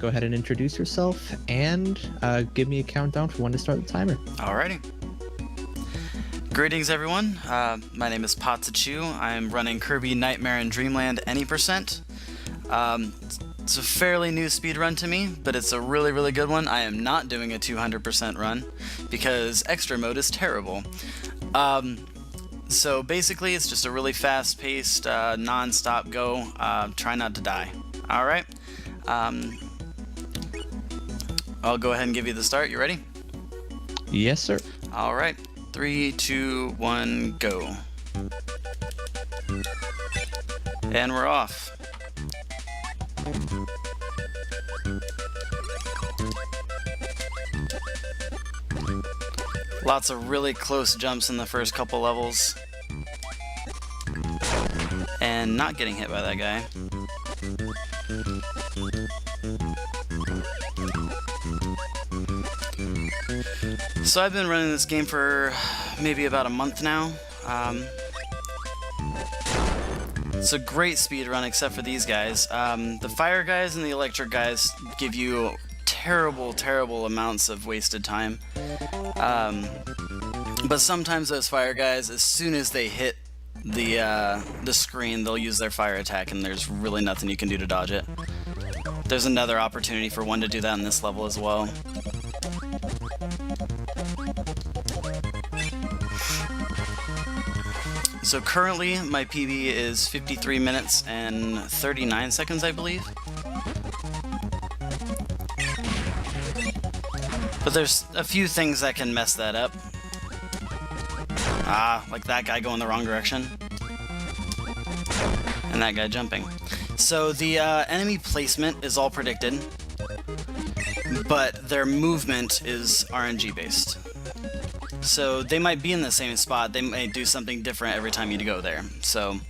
go ahead and introduce yourself and give me a countdown for when to start the timer. Alrighty. Greetings, everyone. My name is Pottsachu. I'm running Kirby Nightmare in Dreamland any %. It's a fairly new speed run to me, but it's a really, really good one. I am not doing a 200% run because extra mode is terrible. So basically, it's just a really fast-paced, non-stop go. Try not to die. Alright. I'll go ahead and give you the start. You ready? Yes, sir. Alright. 3, 2, 1, go. And we're off. Lots of really close jumps in the first couple levels. And not getting hit by that guy. So I've been running this game for maybe about a month now. It's a great speed run except for these guys. The fire guys and the electric guys give you terrible, terrible amounts of wasted time. But sometimes those fire guys, as soon as they hit the screen, they'll use their fire attack and there's really nothing you can do to dodge it. There's another opportunity for one to do that in this level as well. So currently, my PB is 53 minutes and 39 seconds, I believe. But there's a few things that can mess that up. Like that guy going the wrong direction. And that guy jumping. So the enemy placement is all predicted, but their movement is RNG based. So they might be in the same spot, they might do something different every time you go there. So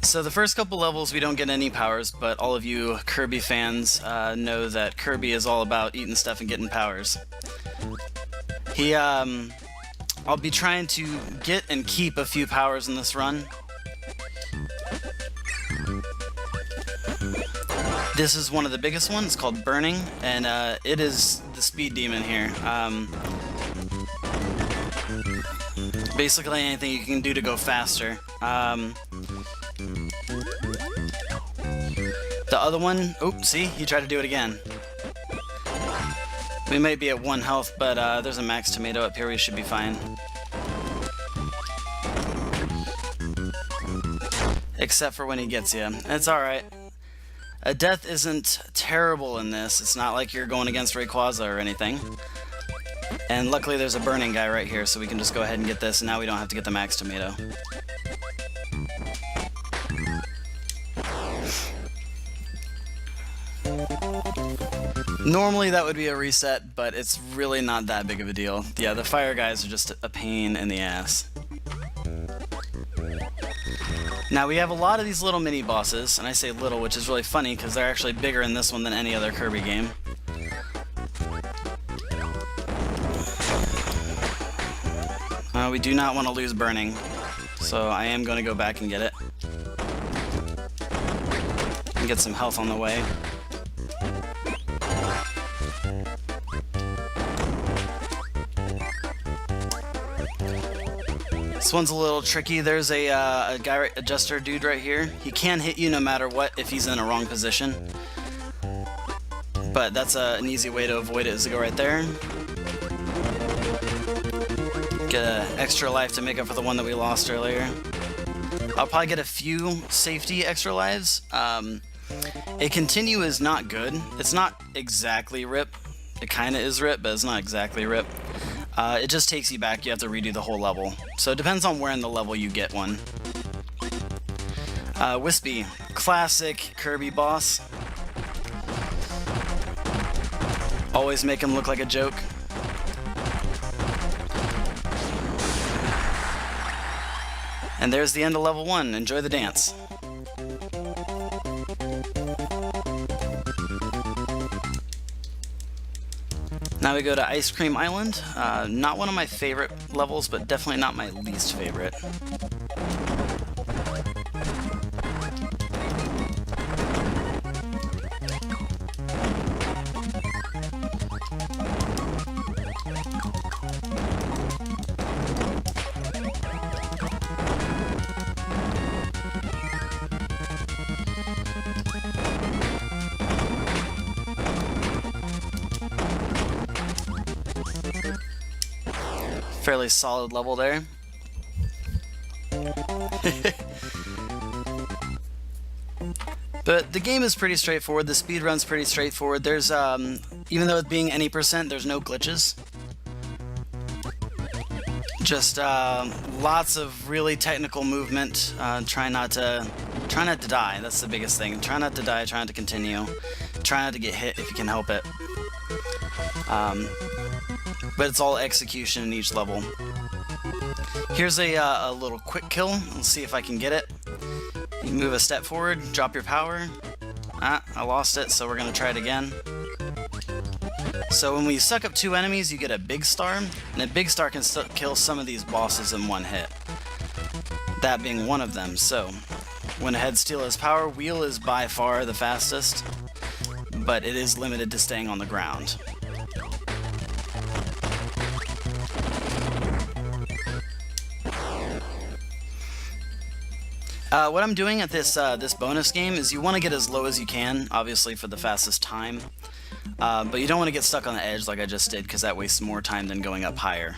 the first couple levels we don't get any powers, but all of you Kirby fans know that Kirby is all about eating stuff and getting powers. I'll be trying to get and keep a few powers in this run. This is one of the biggest ones. It's called Burning, and it is the speed demon here. Basically anything you can do to go faster. The other one, see, he tried to do it again. We might be at 1 health, but there's a max tomato up here. We should be fine. Except for when he gets you. It's alright. A death isn't terrible in this. It's not like you're going against Rayquaza or anything. And luckily there's a burning guy right here, so we can just go ahead and get this, and now we don't have to get the max tomato. Normally that would be a reset, but it's really not that big of a deal. Yeah, the fire guys are just a pain in the ass. Now we have a lot of these little mini bosses, and I say little, which is really funny because they're actually bigger in this one than any other Kirby game. We do not want to lose burning, so I am going to go back and get it. And get some health on the way. This one's a little tricky. There's a guy adjuster dude right here. He can hit you no matter what if he's in a wrong position. But that's an easy way to avoid it, is to go right there. Get an extra life to make up for the one that we lost earlier. I'll probably get a few safety extra lives. A continue is not good. It's not exactly RIP. It kind of is RIP, but it's not exactly RIP. It just takes you back. You have to redo the whole level. So it depends on where in the level you get one. Wispy. Classic Kirby boss. Always make him look like a joke. And there's the end of level 1. Enjoy the dance. Now we go to Ice Cream Island. Not one of my favorite levels, but definitely not my least favorite. Fairly solid level there. But the game is pretty straightforward. The speed run's pretty straightforward. There's, even though it being any percent, there's no glitches. Just lots of really technical movement. Try not to die. That's the biggest thing. Try not to die. Try not to continue. Try not to get hit if you can help it. But it's all execution in each level. Here's a little quick kill. Let's see if I can get it. You move a step forward, drop your power. Ah, I lost it, so we're gonna try it again. So when we suck up 2 enemies, you get a big star, and a big star can kill some of these bosses in 1 hit. That being one of them. So when a head steal has power, wheel is by far the fastest, but it is limited to staying on the ground. What I'm doing at this this bonus game is you want to get as low as you can, obviously for the fastest time, but you don't want to get stuck on the edge like I just did, because that wastes more time than going up higher.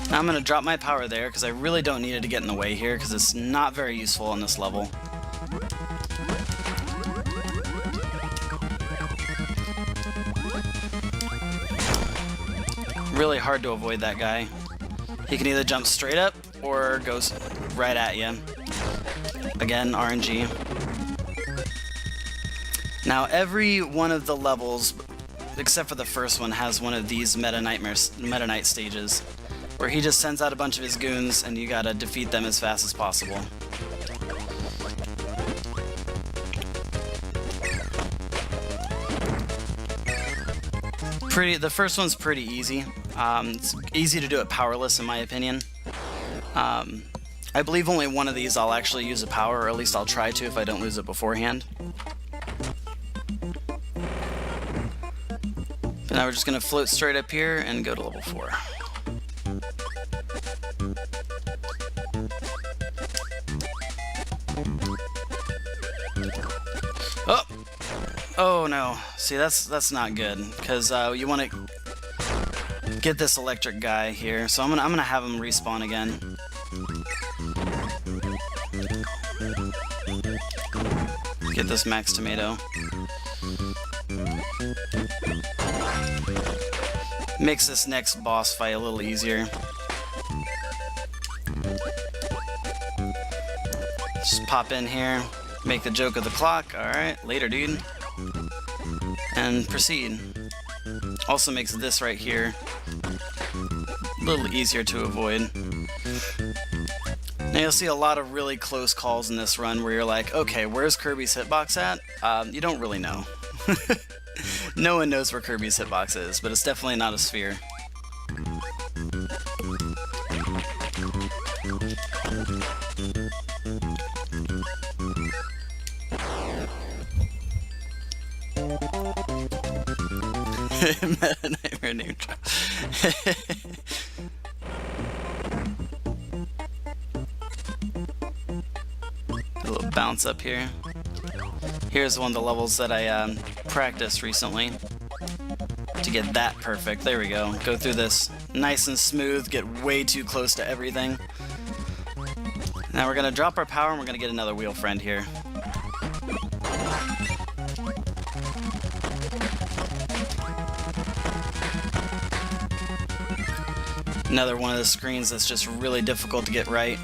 Now I'm going to drop my power there because I really don't need it to get in the way here because it's not very useful on this level. Really hard to avoid that guy. He can either jump straight up or goes right at you. Again, RNG. Now every one of the levels, except for the first one, has one of these Meta Knight stages, where he just sends out a bunch of his goons and you gotta defeat them as fast as possible. The first one's pretty easy. It's easy to do it powerless in my opinion. I believe only one of these I'll actually use a power, or at least I'll try to if I don't lose it beforehand. But now we're just gonna float straight up here and go to level 4. Oh! Oh no. See, that's not good, because you want to get this electric guy here. So I'm gonna have him respawn again. Get this max tomato. Makes this next boss fight a little easier. Just pop in here, make the joke of the clock. Alright, later dude. And proceed. Also makes this right here a little easier to avoid. Now you'll see a lot of really close calls in this run where you're like, okay, where's Kirby's hitbox at? You don't really know. No one knows where Kirby's hitbox is, but it's definitely not a sphere. Meta Nightmare name drop. A little bounce up here. Here's one of the levels that I practiced recently to get that perfect. There we go. Go through this nice and smooth, get way too close to everything. Now we're gonna drop our power and we're gonna get another wheel friend here. Another one of the screens that's just really difficult to get right.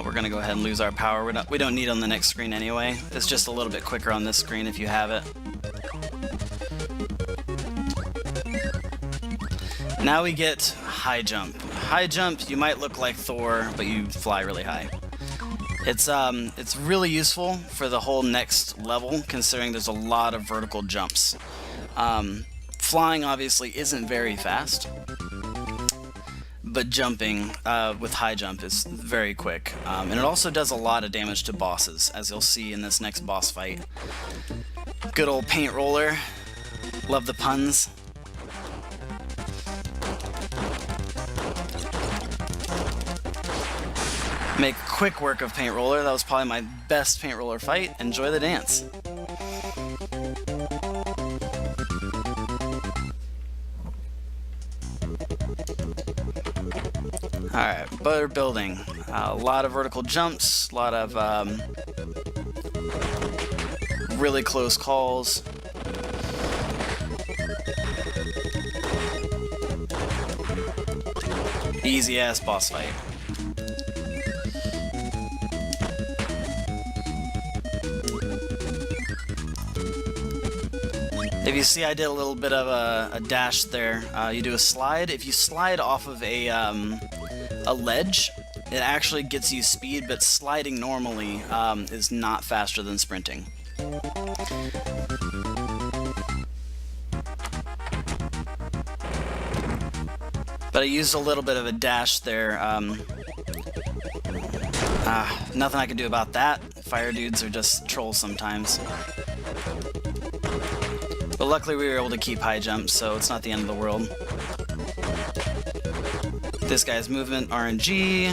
We're gonna go ahead and lose our power. We don't need it on the next screen anyway. It's just a little bit quicker on this screen if you have it. Now we get high jump. High jump, you might look like Thor, but you fly really high. It's really useful for the whole next level, considering there's a lot of vertical jumps. Flying obviously isn't very fast, but jumping with high jump is very quick. And it also does a lot of damage to bosses, as you'll see in this next boss fight. Good old paint roller. Love the puns. Make quick work of Paint Roller. That was probably my best Paint Roller fight. Enjoy the dance. Alright, butter building. A lot of vertical jumps, a lot of really close calls. Easy ass boss fight. If you see, I did a little bit of a dash there. You do a slide. If you slide off of a ledge, it actually gets you speed, but sliding normally is not faster than sprinting. But I used a little bit of a dash there. Nothing I can do about that. Fire dudes are just trolls sometimes. But luckily we were able to keep high jump, so it's not the end of the world. This guy's movement, RNG.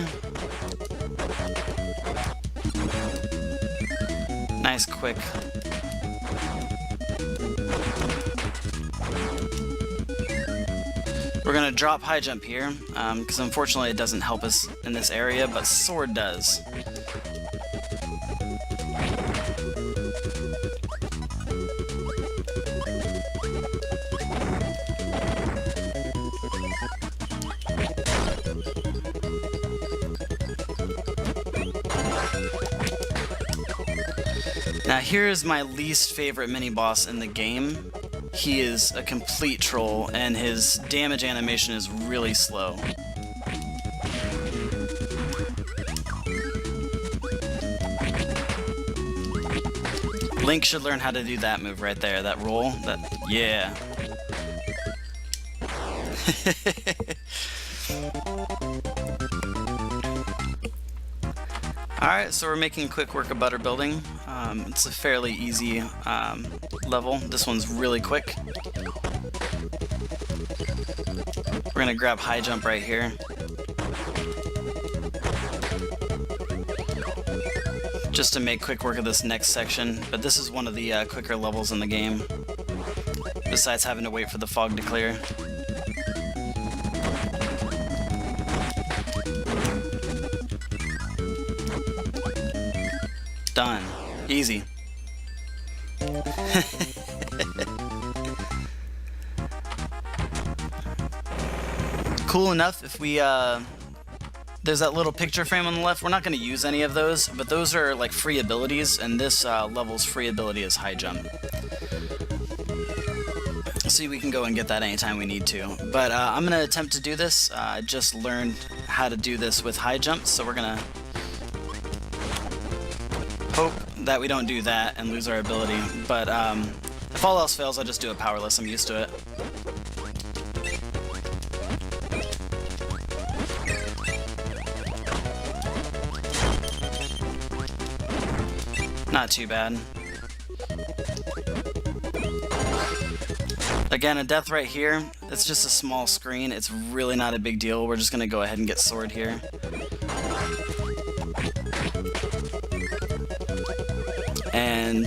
Nice quick. We're gonna drop high jump here, because unfortunately it doesn't help us in this area, but sword does. Now here's my least favorite mini-boss in the game. He is a complete troll, and his damage animation is really slow. Link should learn how to do that move right there, that roll. Yeah. Alright, so we're making quick work of butter building. It's a fairly easy level. This one's really quick. We're gonna grab high jump right here. Just to make quick work of this next section, but this is one of the quicker levels in the game, besides having to wait for the fog to clear. Done. Easy. Cool enough if we, there's that little picture frame on the left. We're not going to use any of those, but those are like free abilities, and this level's free ability is high jump. See, we can go and get that anytime we need to. But I'm going to attempt to do this. I just learned how to do this with high jump, so we're going to hope that we don't do that and lose our ability. But if all else fails, I'll just do a powerless. I'm used to it. Not too bad. Again, a death right here. It's just a small screen. It's really not a big deal. We're just going to go ahead and get sword here. And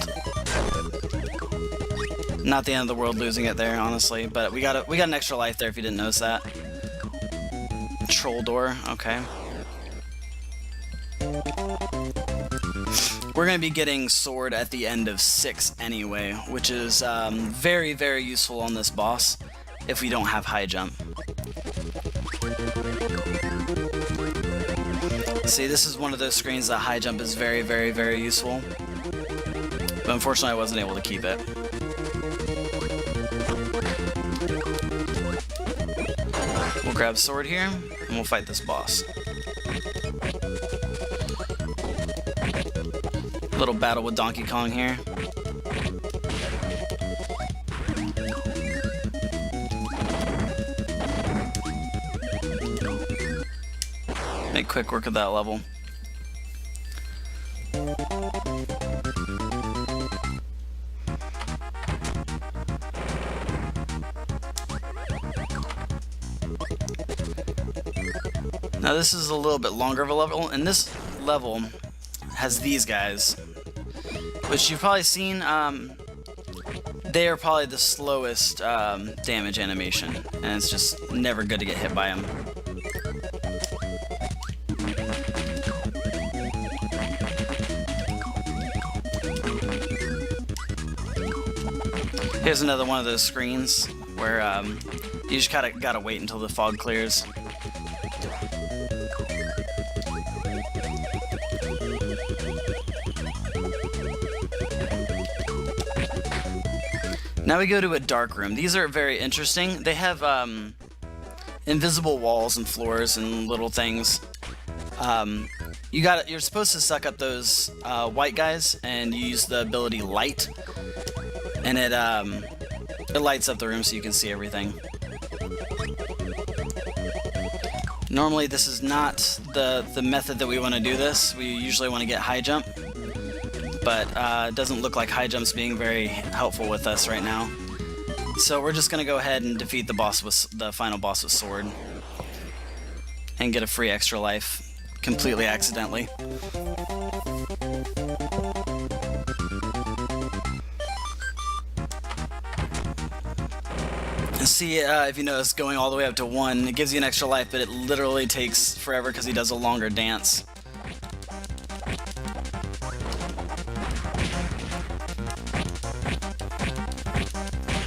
not the end of the world losing it there, honestly. But we got an extra life there if you didn't notice that. Troll door, okay. We're going to be getting sword at the end of 6 anyway, which is very, very useful on this boss if we don't have high jump. See, this is one of those screens that high jump is very, very, very useful. But unfortunately, I wasn't able to keep it. We'll grab sword here, and we'll fight this boss. Little battle with Donkey Kong here. Make quick work of that level. Now this is a little bit longer of a level, and this level has these guys, which you've probably seen. They are probably the slowest damage animation, and it's just never good to get hit by them. Here's another one of those screens where you just gotta wait until the fog clears. Now we go to a dark room. These are very interesting. They have invisible walls and floors and little things. You're supposed to suck up those white guys, and you use the ability Light, and it lights up the room so you can see everything. Normally this is not the method that we want to do this. We usually want to get high jump, but it doesn't look like high jump's being very helpful with us right now. So we're just gonna go ahead and defeat the final boss with sword, and get a free extra life completely accidentally. And see, if you notice, going all the way up to 1, it gives you an extra life, but it literally takes forever because he does a longer dance.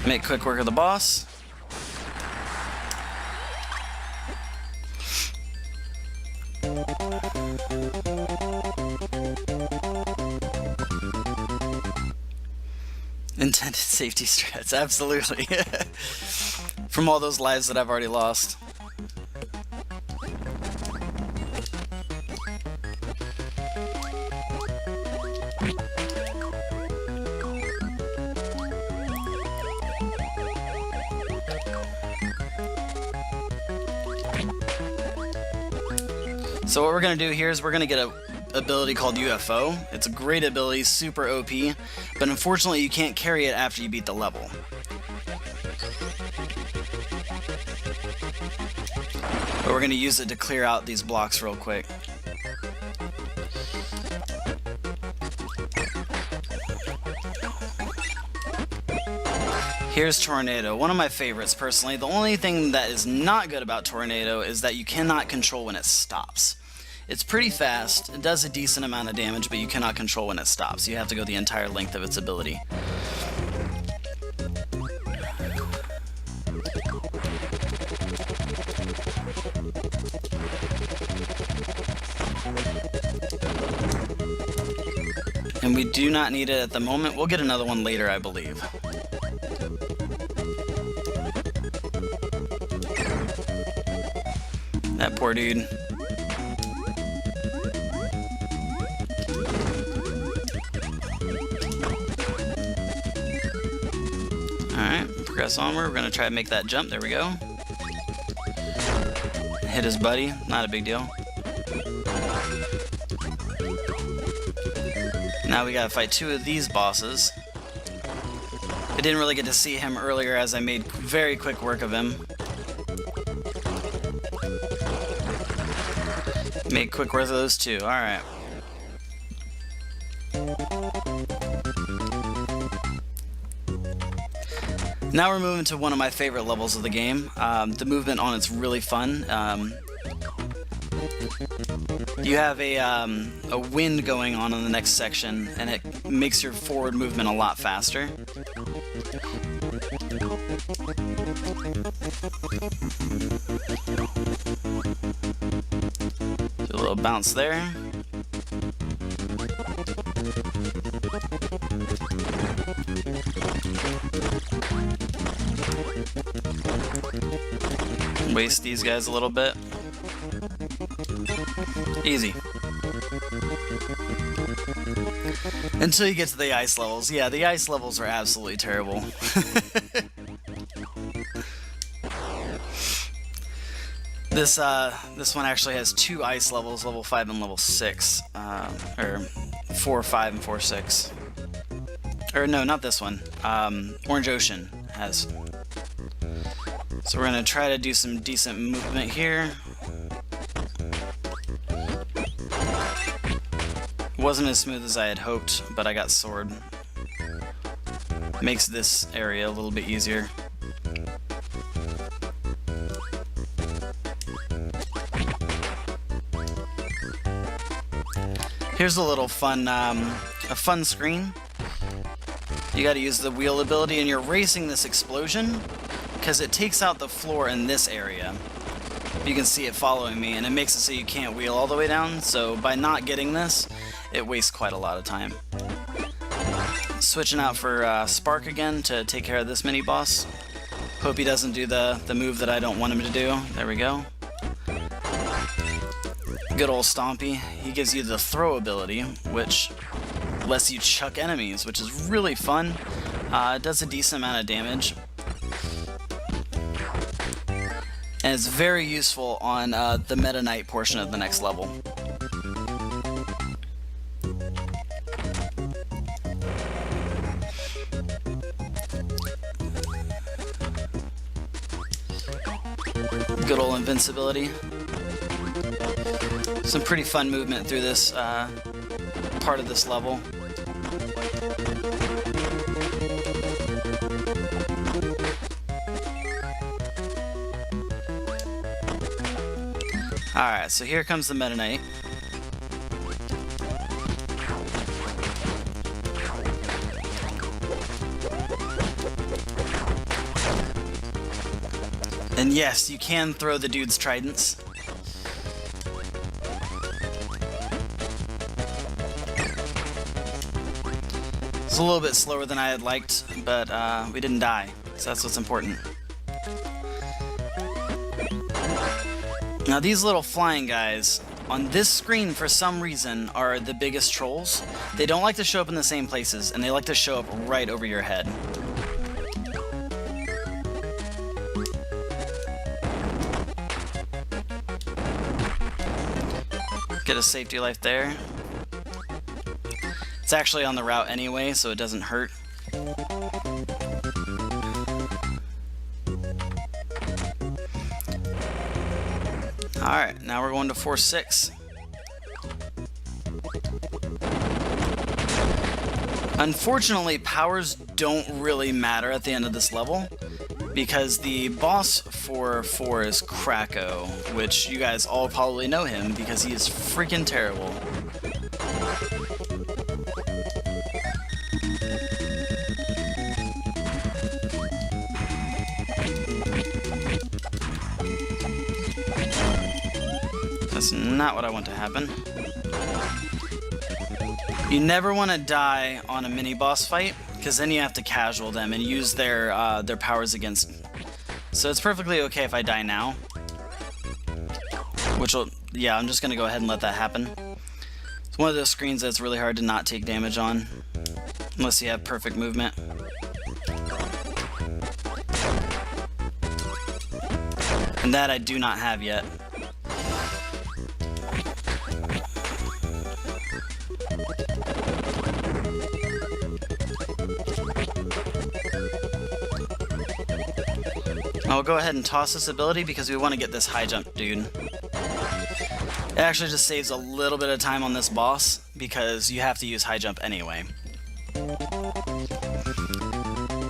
Make quick work of the boss. Intended safety strats, absolutely. From all those lives that I've already lost. So what we're going to do here is we're going to get a ability called UFO. It's a great ability, super OP, but unfortunately you can't carry it after you beat the level. But we're going to use it to clear out these blocks real quick. Here's Tornado, one of my favorites personally. The only thing that is not good about Tornado is that you cannot control when it stops. It's pretty fast, it does a decent amount of damage, but you cannot control when it stops. You have to go the entire length of its ability. And we do not need it at the moment. We'll get another one later, I believe. That poor dude. Alright, progress onward. We're going to try to make that jump. There we go. Hit his buddy. Not a big deal. Now we gotta fight 2 of these bosses. I didn't really get to see him earlier as I made very quick work of him. Made quick work of those 2. Alright. Now we're moving to one of my favorite levels of the game. The movement on it's really fun. You have a wind going on in the next section, and it makes your forward movement a lot faster. Do a little bounce there. Waste these guys a little bit. Easy. Until you get to the ice levels. Yeah, the ice levels are absolutely terrible. This one actually has 2 ice levels, level 5 and level 6. Or 4, 5, and 4, 6. Or no, not this one. Orange Ocean has. So we're gonna try to do some decent movement here. It wasn't as smooth as I had hoped, but I got sword. Makes this area a little bit easier. Here's a little fun, a fun screen. You gotta use the wheel ability, and you're racing this explosion because it takes out the floor in this area. You can see it following me, and it makes it so you can't wheel all the way down, so by not getting this, it wastes quite a lot of time. Switching out for Spark again to take care of this mini-boss. Hope he doesn't do the move that I don't want him to do. There we go. Good old Stompy. He gives you the throw ability, which lets you chuck enemies, which is really fun. It does a decent amount of damage. And it's very useful on the Meta Knight portion of the next level. Good old invincibility. Some pretty fun movement through this part of this level. Alright, so here comes the Meta Knight. And yes, you can throw the dude's tridents. It's a little bit slower than I had liked, but we didn't die, so that's what's important. Now these little flying guys, on this screen for some reason, are the biggest trolls. They don't like to show up in the same places, and they like to show up right over your head. Get a safety life there. It's actually on the route anyway, so it doesn't hurt. Alright, now we're going to Force 6. Unfortunately, powers don't really matter at the end of this level, because the boss for 4 is Krako, which you guys all probably know him because he is freaking terrible. That's not what I want to happen. You never want to die on a mini-boss fight, because then you have to casual them and use their powers against me. So it's perfectly okay if I die now. Which will, yeah, I'm just going to go ahead and let that happen. It's one of those screens that's really hard to not take damage on, unless you have perfect movement. And that I do not have yet. I'll go ahead and toss this ability because we want to get this high jump dude. It actually just saves a little bit of time on this boss because you have to use high jump anyway.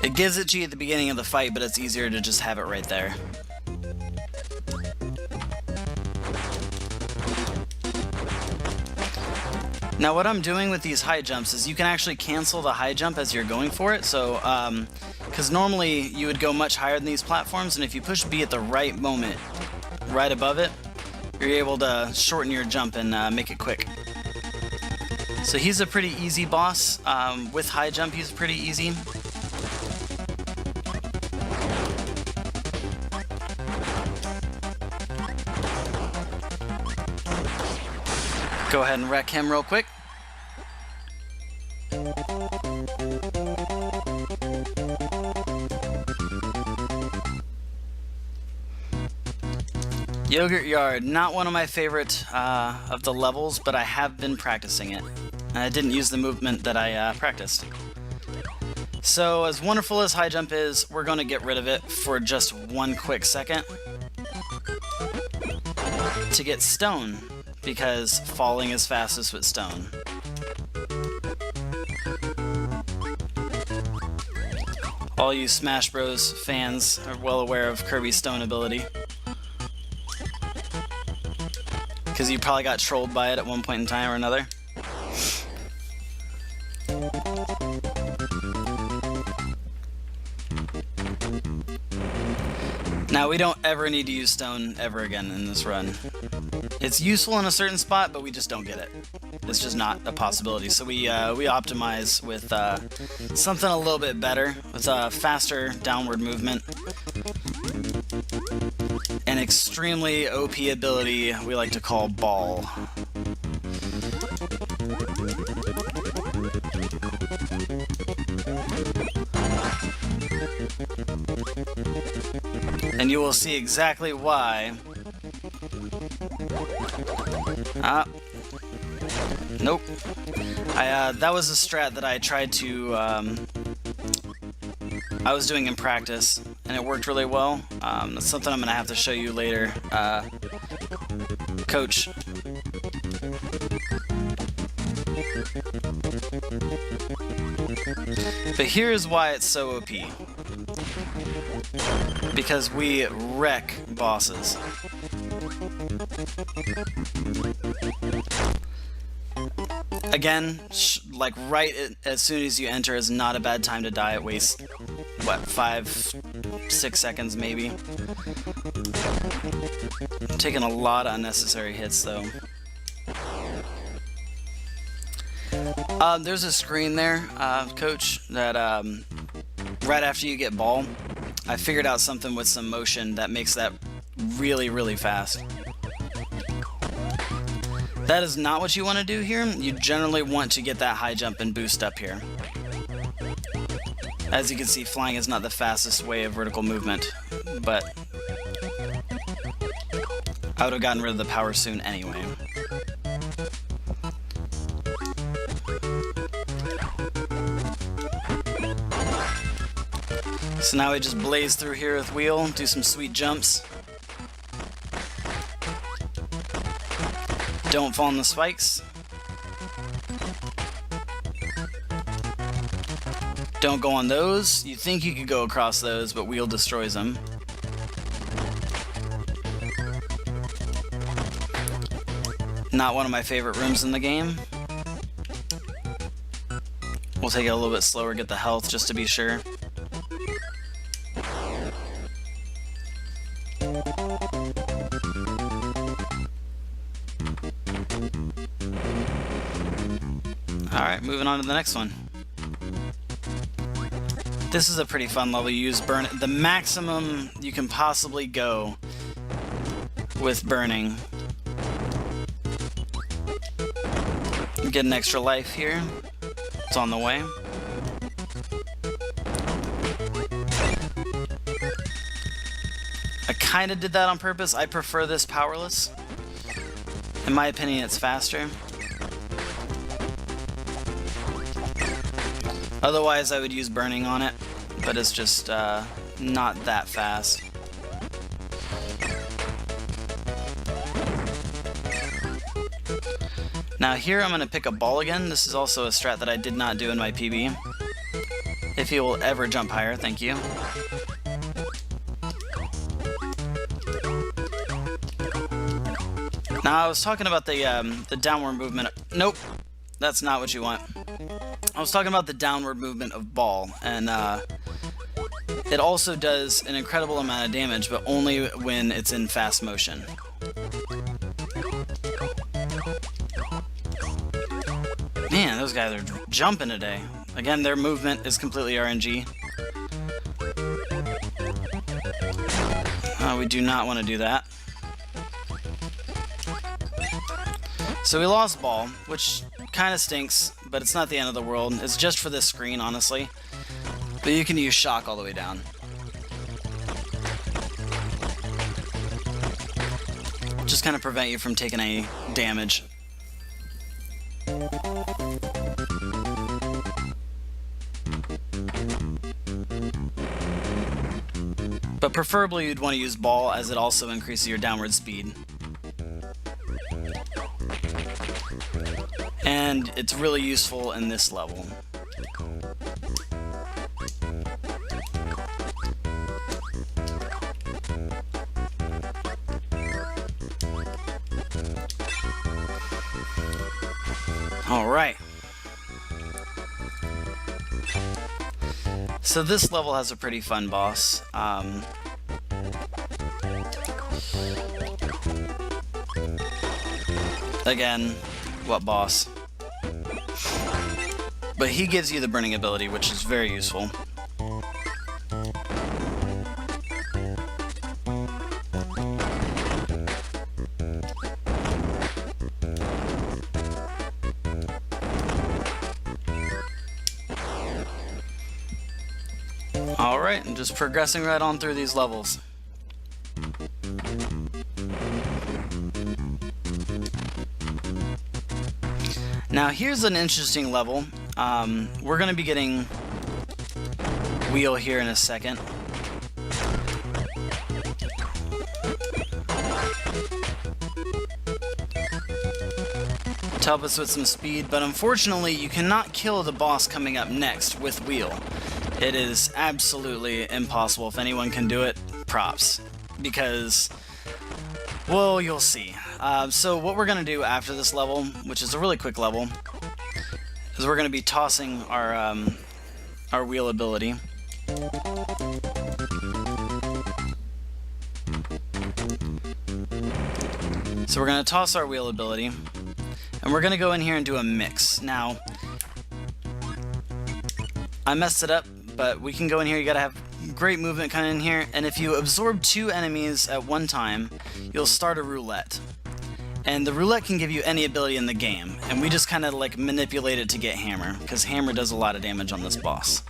It gives it to you at the beginning of the fight, but it's easier to just have it right there. Now what I'm doing with these high jumps is you can actually cancel the high jump as you're going for it, so because normally you would go much higher than these platforms, and if you push B at the right moment, right above it, you're able to shorten your jump and make it quick. So he's a pretty easy boss. With high jump, he's pretty easy. Go ahead and wreck him real quick. Yogurt Yard, not one of my favorite of the levels, but I have been practicing it. I didn't use the movement that I practiced. So as wonderful as high jump is, we're going to get rid of it for just one quick second to get stone, because falling is fastest with stone. All you Smash Bros. Fans are well aware of Kirby's stone ability. Because you probably got trolled by it at one point in time or another. Now, we don't ever need to use stone ever again in this run. It's useful in a certain spot, but we just don't get it. It's just not a possibility. So we optimize with something a little bit better, with a faster downward movement. An extremely OP ability we like to call Ball. And you will see exactly why. Nope. That was a strat that I tried to, I was doing in practice, and it worked really well. That's something I'm gonna have to show you later, Coach. But here's why it's so OP. Because we wreck bosses. Again, like right as soon as you enter is not a bad time to die. It wastes, what, 5-6 seconds maybe. Taking a lot of unnecessary hits though. There's a screen there, Coach, that right after you get Ball, I figured out something with some motion that makes that really, really fast. That is not what you want to do here. You generally want to get that high jump and boost up here. As you can see, flying is not the fastest way of vertical movement, but I would have gotten rid of the power soon anyway. So now we just blaze through here with wheel, do some sweet jumps. Don't fall on the spikes. Don't go on those. You think you could go across those, but wheel destroys them. Not one of my favorite rooms in the game. We'll take it a little bit slower, get the health just to be sure. Alright, moving on to the next one. This is a pretty fun level. You use burn, the maximum you can possibly go with burning. Get an extra life here. It's on the way. I kind of did that on purpose. I prefer this powerless. In my opinion, it's faster. Otherwise, I would use burning on it, but it's just not that fast. Now here I'm going to pick up Ball again. This is also a strat that I did not do in my PB. If you will ever jump higher, thank you. Now I was talking about the downward movement. Nope, that's not what you want. I was talking about the downward movement of Ball, and it also does an incredible amount of damage, but only when it's in fast motion. Man, those guys are jumping today. Again, their movement is completely RNG. We do not want to do that. So we lost Ball, which kind of stinks, but it's not the end of the world. It's just for this screen, honestly. But you can use Shock all the way down. Just kind of prevent you from taking any damage. But preferably you'd want to use Ball, as it also increases your downward speed. And it's really useful in this level. Alright. So this level has a pretty fun boss. Again, what boss? But he gives you the burning ability, which is very useful. Alright, and just progressing right on through these levels. Now here's an interesting level. We're going to be getting Wheel here in a second. To help us with some speed, but unfortunately you cannot kill the boss coming up next with Wheel. It is absolutely impossible. If anyone can do it, props. Because, well, you'll see. So what we're going to do after this level, which is a really quick level, is we're going to be tossing our Wheel ability. So we're going to toss our Wheel ability, and we're going to go in here and do a mix. Now, I messed it up, but we can go in here. You got to have great movement kind of in here, and if you absorb 2 enemies at one time, you'll start a roulette. And the roulette can give you any ability in the game, and we just kind of like manipulate it to get Hammer, because Hammer does a lot of damage on this boss.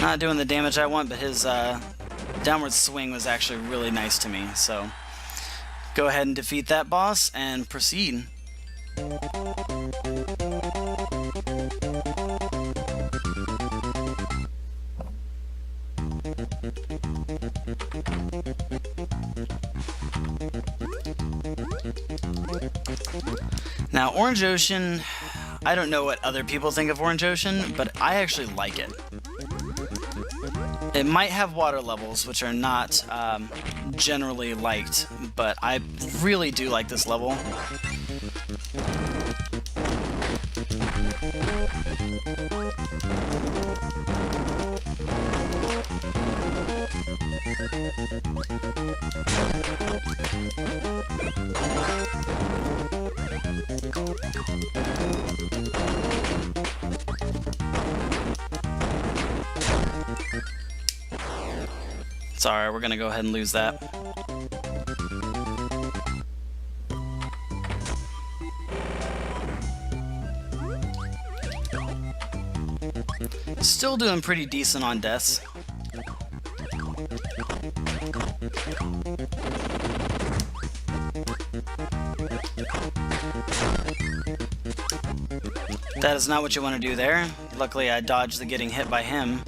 Not doing the damage I want, but his downward swing was actually really nice to me, so go ahead and defeat that boss and proceed. Now, Orange Ocean, I don't know what other people think of Orange Ocean, but I actually like it. It might have water levels, which are not generally liked, but I really do like this level. Sorry, we're gonna go ahead and lose that. Still doing pretty decent on deaths. That is not what you want to do there. Luckily, I dodged the getting hit by him.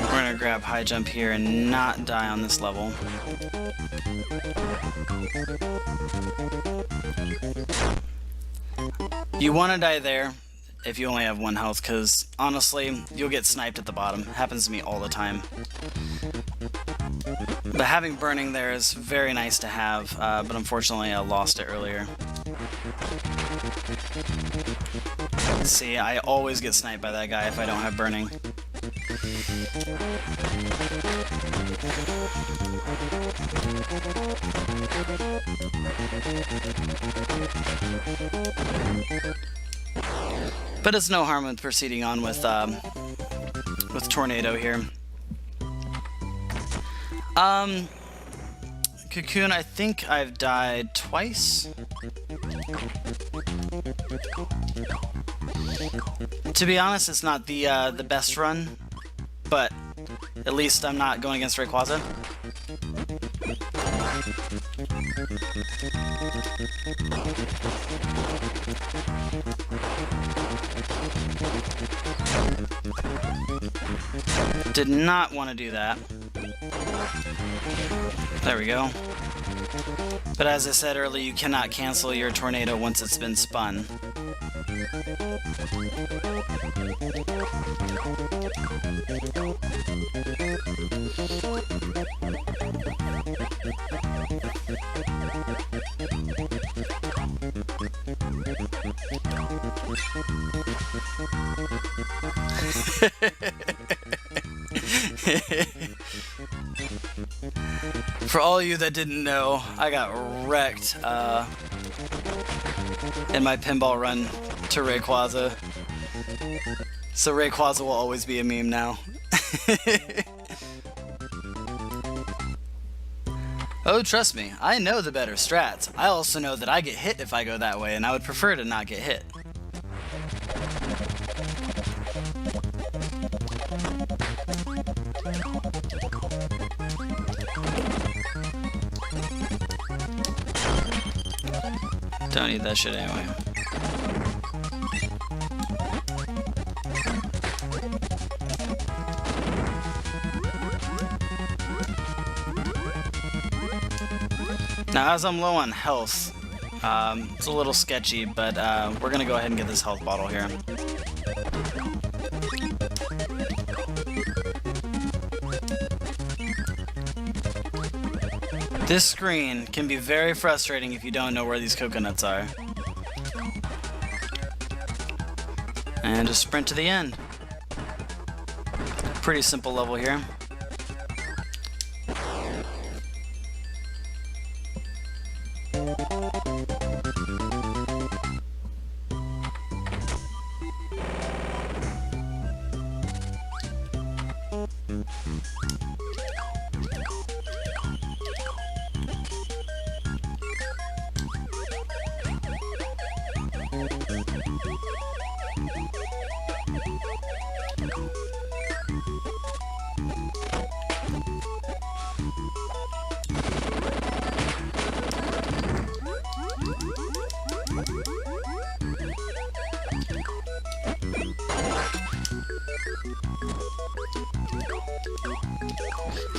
We're gonna grab high jump here and not die on this level. You want to die there if you only have 1 health, because honestly, you'll get sniped at the bottom. It happens to me all the time. But having burning there is very nice to have, but unfortunately I lost it earlier. See, I always get sniped by that guy if I don't have burning. But it's no harm with proceeding on with Tornado here. Cocoon, I think I've died twice. To be honest, it's not the best run, but at least I'm not going against Rayquaza. Did not want to do that. There we go. But as I said earlier, you cannot cancel your tornado once it's been spun. For all you that didn't know, I got wrecked in my pinball run to Rayquaza. So Rayquaza will always be a meme now. Oh, trust me, I know the better strats. I also know that I get hit if I go that way, and I would prefer to not get hit. Don't need that shit anyway. Now, as I'm low on health, it's a little sketchy, but we're gonna go ahead and get this health bottle here. This screen can be very frustrating if you don't know where these coconuts are. And just sprint to the end. Pretty simple level here.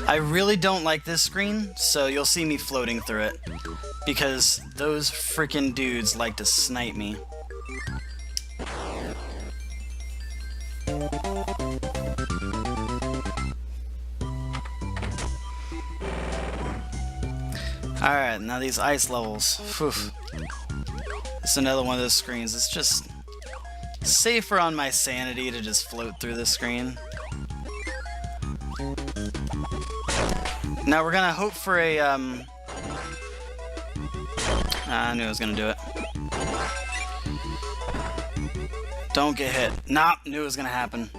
I really don't like this screen, so you'll see me floating through it, because those freaking dudes like to snipe me. Alright, now these ice levels. Whew. It's another one of those screens. It's just safer on my sanity to just float through this screen. Now we're gonna hope for a, I knew I was gonna do it. Don't get hit. Nah, knew it was gonna happen.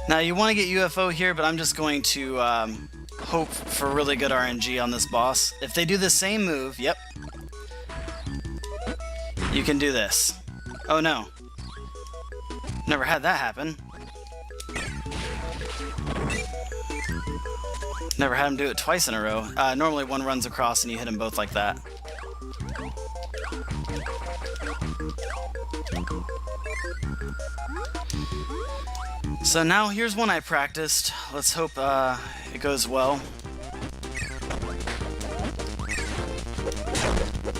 Now you want to get UFO here, but I'm just going to hope for really good RNG on this boss. If they do the same move, yep, you can do this. Oh no. Never had that happen. Never had him do it twice in a row. Normally one runs across and you hit them both like that. So now here's one I practiced. Let's hope it goes well.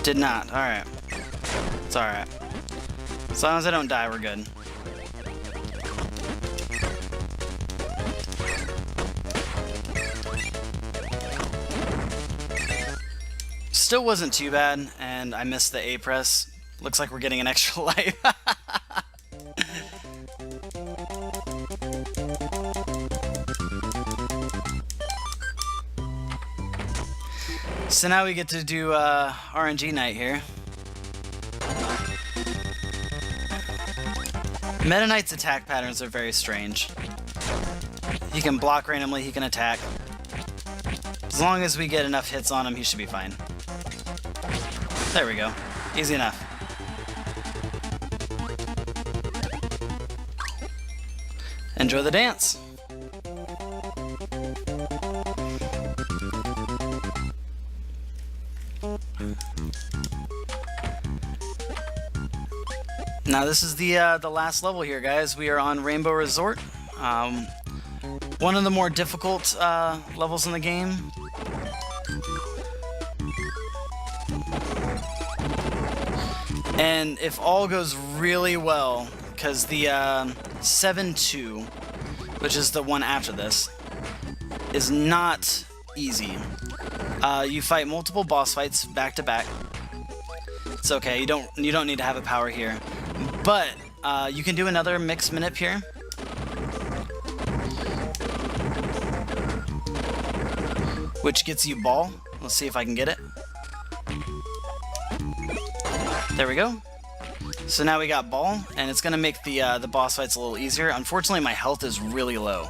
Did not. Alright. It's alright. As long as I don't die, we're good. Still wasn't too bad, and I missed the A press. Looks like we're getting an extra life. So now we get to do RNG night here. Meta Knight's attack patterns are very strange. He can block randomly, he can attack. As long as we get enough hits on him, he should be fine. There we go. Easy enough. Enjoy the dance. Now this is the last level here, guys. We are on Rainbow Resort. One of the more difficult levels in the game. And if all goes really well, because the 7-2, which is the one after this, is not easy. You fight multiple boss fights back to back. It's okay. You don't need to have a power here, but you can do another mix minute here. Which gets you ball. Let's see if I can get it. There we go. So now we got ball, and it's gonna make the boss fights a little easier. Unfortunately, my health is really low,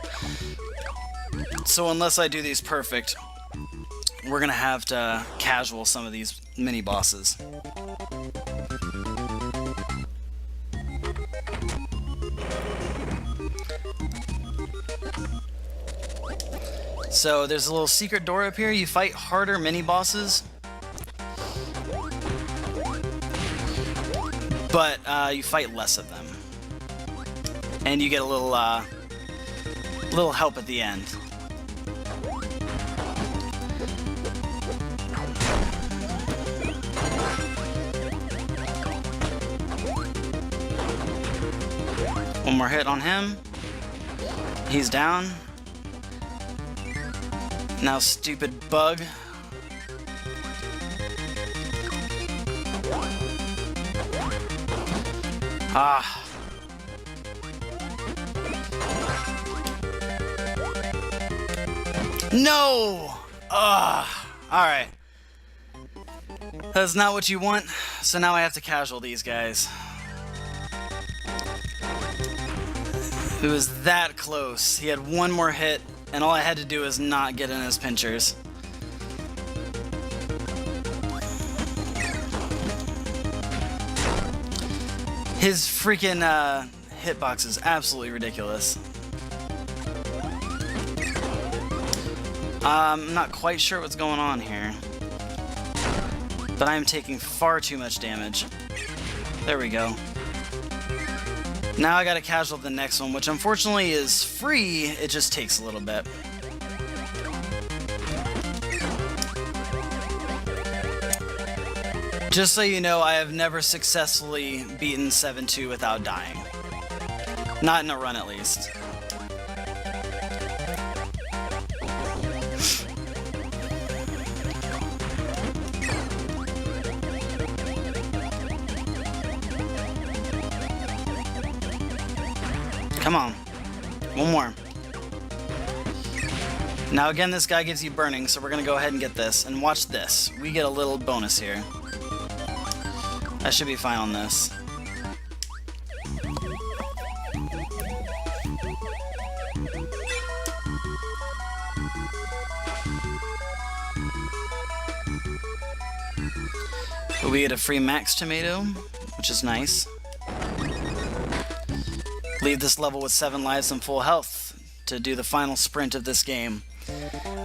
so unless I do these perfect, we're gonna have to casual some of these mini bosses. So there's a little secret door up here. You fight harder mini bosses, but you fight less of them, and you get a little help at the end. One more hit on him. He's down. Now, stupid bug. Ah. No! Alright. That's not what you want, so now I have to casual these guys. It was that close. He had one more hit, and all I had to do was not get in his pinchers. His freaking hitbox is absolutely ridiculous. I'm not quite sure what's going on here, but I'm taking far too much damage. There we go. Now I gotta casual the next one, which unfortunately is free, it just takes a little bit. Just so you know, I have never successfully beaten 7-2 without dying. Not in a run, at least. Come on. One more. Now again, this guy gives you burning, so we're gonna go ahead and get this. And watch this. We get a little bonus here. I should be fine on this. But we get a free max tomato, which is nice. Leave this level with 7 lives and full health to do the final sprint of this game.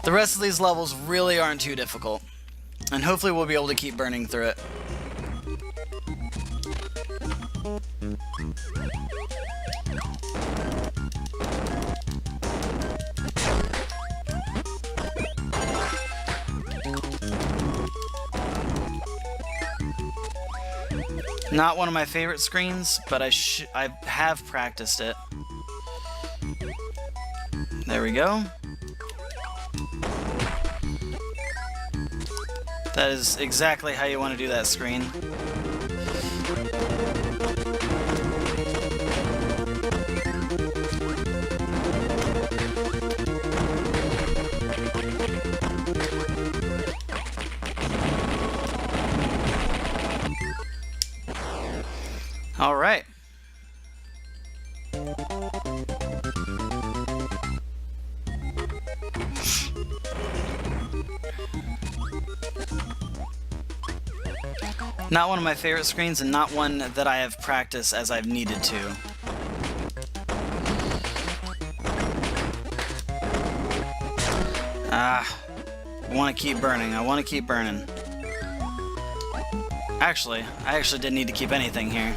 The rest of these levels really aren't too difficult, and hopefully we'll be able to keep burning through it. Not one of my favorite screens, but I have practiced it. There we go. That is exactly how you want to do that screen. All right. Not one of my favorite screens, and not one that I have practiced as I've needed to. I want to keep burning. I want to keep burning. Actually, I actually didn't need to keep anything here.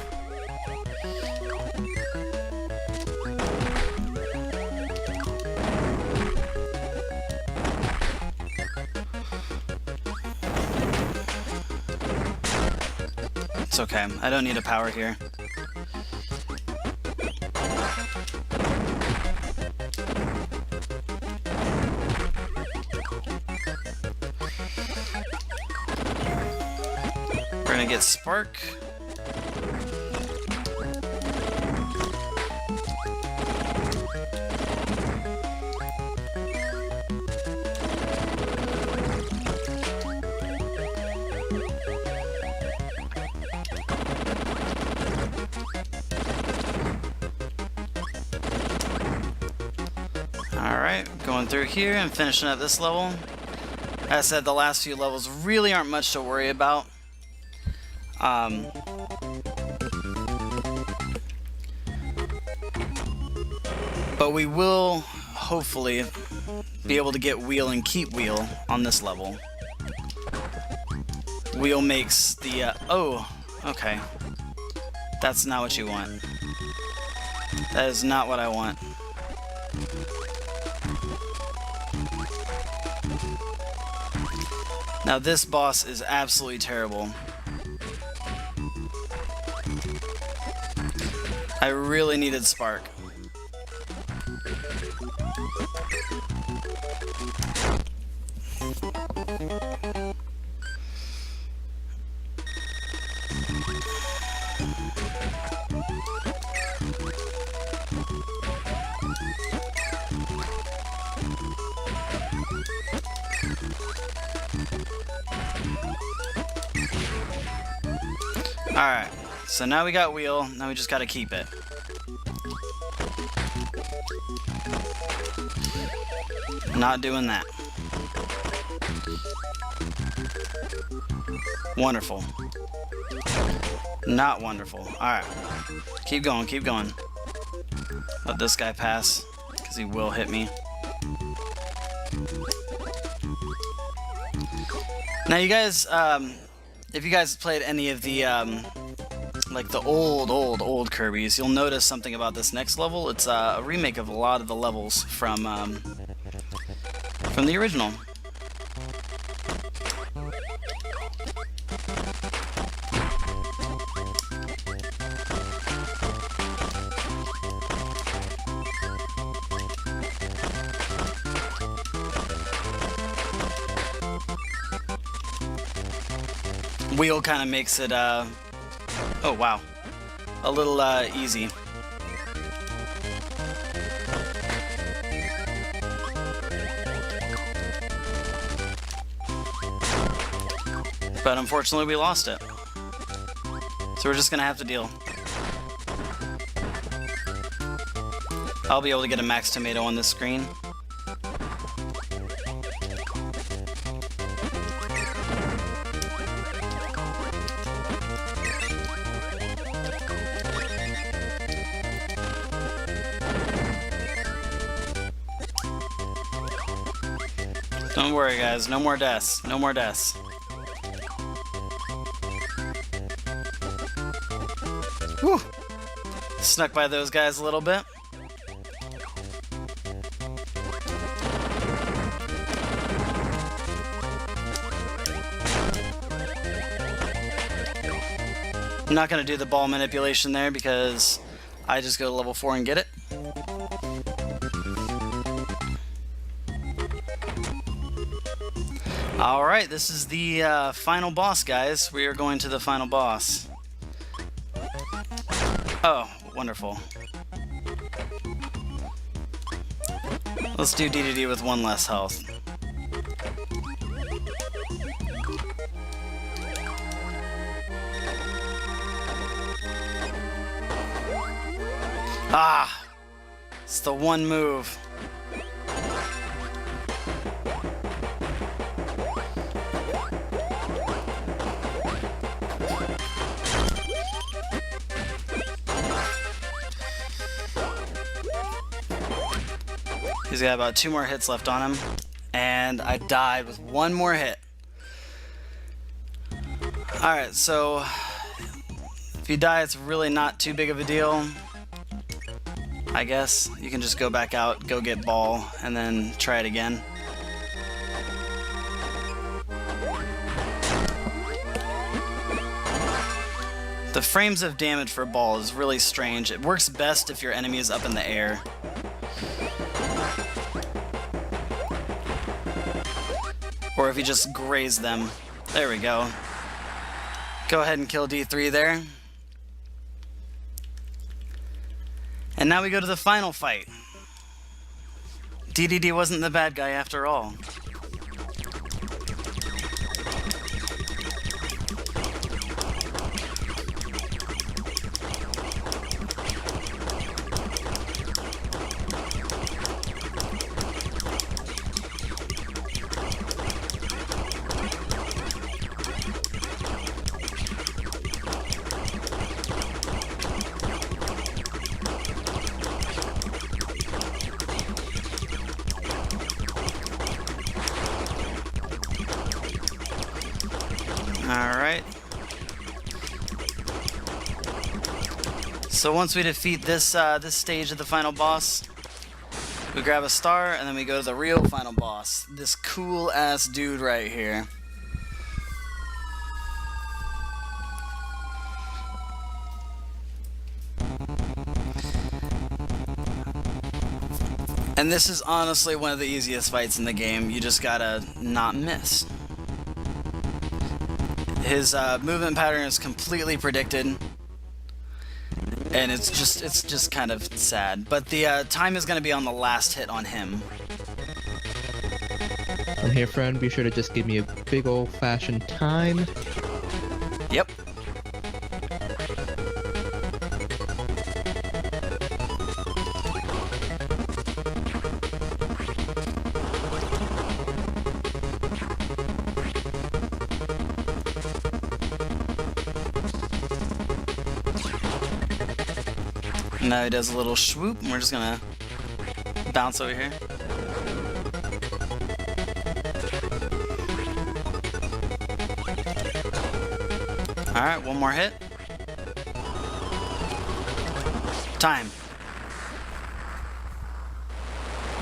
It's okay. I don't need a power here. We're gonna get Spark. Alright, going through here and finishing up this level. As I said, the last few levels really aren't much to worry about. But we will hopefully be able to get Wheel and keep Wheel on this level. Wheel makes the, oh, okay. That's not what you want. That is not what I want. Now this boss is absolutely terrible. I really needed Spark. Alright, so now we got Wheel, now we just gotta keep it. Not doing that. Wonderful. Not wonderful. Alright. Keep going, keep going. Let this guy pass, because he will hit me. Now you guys, if you guys played any of the, like the old Kirby's, you'll notice something about this next level. It's a remake of a lot of the levels from the original. Wheel kind of makes it, oh wow, a little easy. But unfortunately we lost it. So we're just gonna have to deal. I'll be able to get a max tomato on this screen. Don't worry guys, no more deaths, no more deaths. Whew. Snuck by those guys a little bit. I'm not going to do the ball manipulation there because I just go to level 4 and get it. Alright, this is the final boss, guys. We are going to the final boss. Oh, wonderful. Let's do DDD with 1 less health. Ah! It's the one move. He's got about 2 more hits left on him, and I died with 1 more hit. Alright, so if you die, it's really not too big of a deal. I guess you can just go back out, go get ball, and then try it again. The frames of damage for ball is really strange. It works best if your enemy is up in the air. Or if you just graze them. There we go. Go ahead and kill D3 there. And now we go to the final fight. DDD wasn't the bad guy after all. Alright. So once we defeat this this stage of the final boss, we grab a star and then we go to the real final boss. This cool ass dude right here. And this is honestly one of the easiest fights in the game. You just gotta not miss. His movement pattern is completely predicted, and it's just kind of sad. But the time is going to be on the last hit on him. And here, friend, be sure to just give me a big old-fashioned time. Yep. Now he does a little swoop, and we're just gonna bounce over here. Alright, one more hit. Time.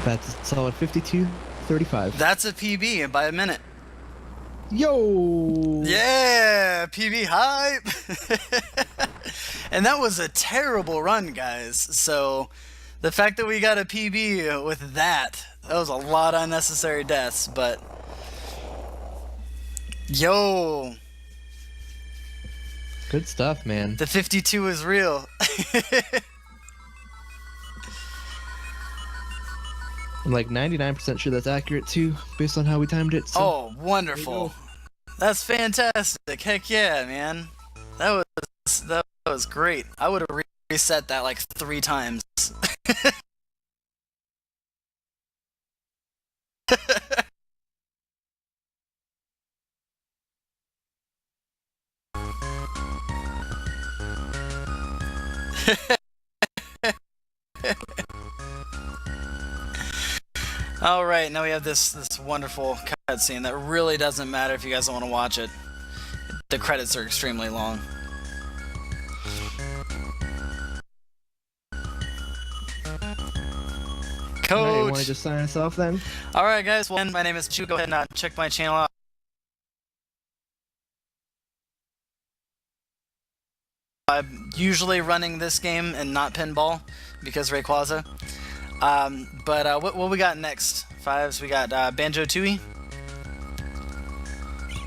That's a solid 52:35. That's a PB by a minute. Yo! Yeah! PB hype! And that was a terrible run, guys. So the fact that we got a PB with that was a lot of unnecessary deaths, but yo, Good stuff, man. the 52 is real. I'm like 99% sure that's accurate too, based on how we timed it. So. Oh, wonderful. That's fantastic. Heck yeah, man. That was great. I would have reset that like 3 times. Alright, now we have this wonderful cutscene that really doesn't matter if you guys don't want to watch it. The credits are extremely long. Alright, Coach! want to just sign us off then? Alright guys, well, my name is Chu. Go ahead and check my channel out. I'm usually running this game and not pinball because Rayquaza. But what we got next? Fives, we got Banjo-Tooie.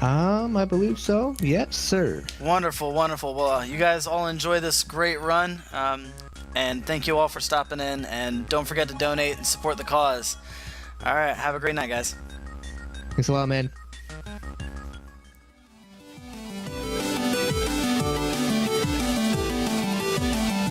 I believe so. Yes, sir. Wonderful, wonderful. Well, you guys all enjoy this great run. And thank you all for stopping in. And don't forget to donate and support the cause. Alright, have a great night, guys. Thanks a lot, man.